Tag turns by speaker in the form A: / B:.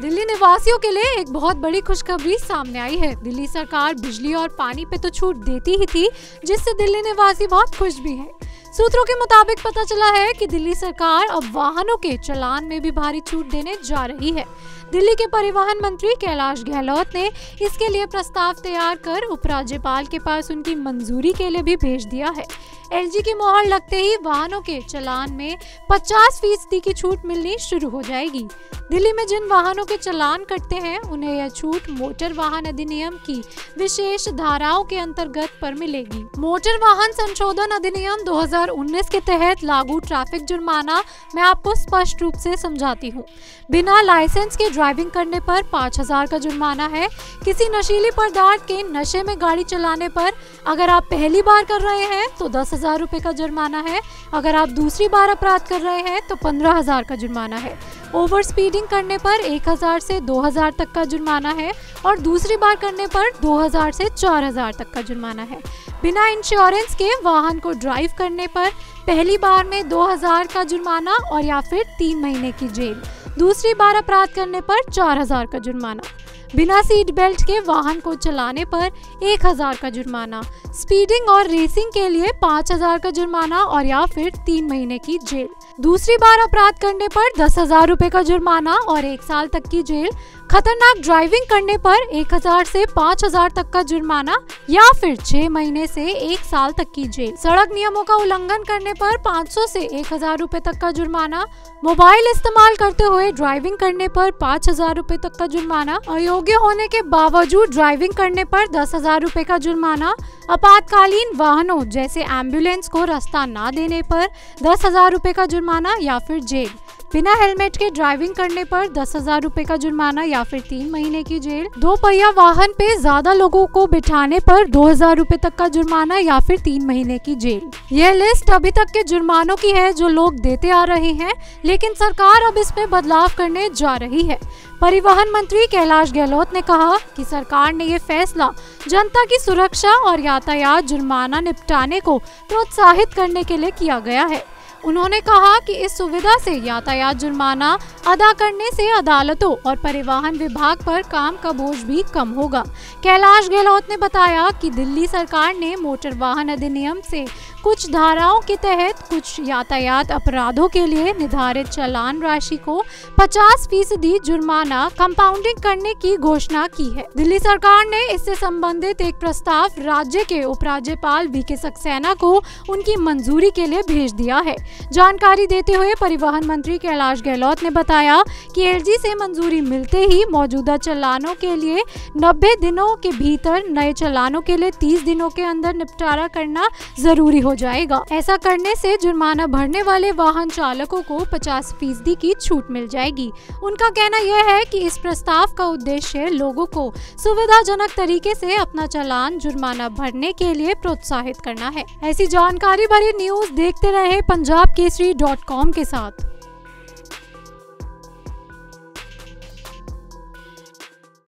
A: दिल्ली निवासियों के लिए एक बहुत बड़ी खुशखबरी सामने आई है। दिल्ली सरकार बिजली और पानी पे तो छूट देती ही थी, जिससे दिल्ली निवासी बहुत खुश भी है। सूत्रों के मुताबिक पता चला है कि दिल्ली सरकार अब वाहनों के चालान में भी भारी छूट देने जा रही है। दिल्ली के परिवहन मंत्री कैलाश गहलोत ने इसके लिए प्रस्ताव तैयार कर उपराज्यपाल के पास उनकी मंजूरी के लिए भी भेज दिया है। एलजी की मोहर लगते ही वाहनों के चालान में 50% की छूट मिलनी शुरू हो जाएगी। दिल्ली में जिन वाहनों के चालान कटते हैं उन्हें यह छूट मोटर वाहन अधिनियम की विशेष धाराओं के अंतर्गत पर मिलेगी। मोटर वाहन संशोधन अधिनियम 2019 के तहत लागू ट्रैफिक जुर्माना मैं आपको स्पष्ट रूप से समझाती हूँ। बिना लाइसेंस के ड्राइविंग करने पर 5000 का जुर्माना है। किसी नशीली पदार्थ के नशे में गाड़ी चलाने पर अगर आप पहली बार कर रहे हैं तो 10,000 रुपए का जुर्माना है। अगर आप दूसरी बार अपराध कर रहे हैं तो 15,000 का जुर्माना है। ओवर स्पीडिंग करने पर 1000 से 2000 तक का जुर्माना है और दूसरी बार करने पर 2000 से 4000 तक का जुर्माना है। बिना इंश्योरेंस के वाहन को ड्राइव करने पर पहली बार में 2000 का जुर्माना और या फिर 3 महीने की जेल। दूसरी बार अपराध करने पर 4000 का जुर्माना। बिना सीट बेल्ट के वाहन को चलाने पर 1000 का जुर्माना। स्पीडिंग और रेसिंग के लिए 5000 का जुर्माना और या फिर 3 महीने की जेल। दूसरी बार अपराध करने पर 10,000 रुपए का जुर्माना और 1 साल तक की जेल। खतरनाक ड्राइविंग करने पर 1000 से 5000 तक का जुर्माना या फिर 6 महीने से 1 साल तक की जेल। सड़क नियमों का उल्लंघन करने पर 500 से 1000 रुपए तक का जुर्माना। मोबाइल इस्तेमाल करते हुए ड्राइविंग करने पर 5000 रुपए तक का जुर्माना। अयोग्य होने के बावजूद ड्राइविंग करने पर 10,000 रुपए का जुर्माना। आपातकालीन वाहनों जैसे एम्बुलेंस को रास्ता न देने पर 10,000 रुपए का जुर्माना या फिर जेल। बिना हेलमेट के ड्राइविंग करने पर 10,000 रुपए का जुर्माना या फिर 3 महीने की जेल। 2 पहिया वाहन पे ज्यादा लोगों को बिठाने पर 2000 रुपए तक का जुर्माना या फिर 3 महीने की जेल। यह लिस्ट अभी तक के जुर्मानों की है जो लोग देते आ रहे हैं, लेकिन सरकार अब इसमें बदलाव करने जा रही है। परिवहन मंत्री कैलाश गहलोत ने कहा कि सरकार ने ये फैसला जनता की सुरक्षा और यातायात जुर्माना निपटाने को प्रोत्साहित करने के लिए किया गया है। उन्होंने कहा कि इस सुविधा से यातायात जुर्माना अदा करने से अदालतों और परिवहन विभाग पर काम का बोझ भी कम होगा। कैलाश गहलोत ने बताया कि दिल्ली सरकार ने मोटर वाहन अधिनियम से कुछ धाराओं के तहत कुछ यातायात अपराधों के लिए निर्धारित चालान राशि को 50% जुर्माना कंपाउंडिंग करने की घोषणा की है। दिल्ली सरकार ने इससे संबंधित एक प्रस्ताव राज्य के उपराज्यपाल वीके सक्सेना को उनकी मंजूरी के लिए भेज दिया है। जानकारी देते हुए परिवहन मंत्री कैलाश गहलोत ने बताया कि एलजी से मंजूरी मिलते ही मौजूदा चालानों के लिए 90 दिनों के भीतर, नए चालानों के लिए 30 दिनों के अंदर निपटारा करना जरूरी हो जाएगा। ऐसा करने से जुर्माना भरने वाले वाहन चालकों को 50% की छूट मिल जाएगी। उनका कहना यह है कि इस प्रस्ताव का उद्देश्य लोगों को सुविधाजनक तरीके से अपना चालान जुर्माना भरने के लिए प्रोत्साहित करना है। ऐसी जानकारी भरी न्यूज देखते रहे पंजाबकेसरी.com के साथ।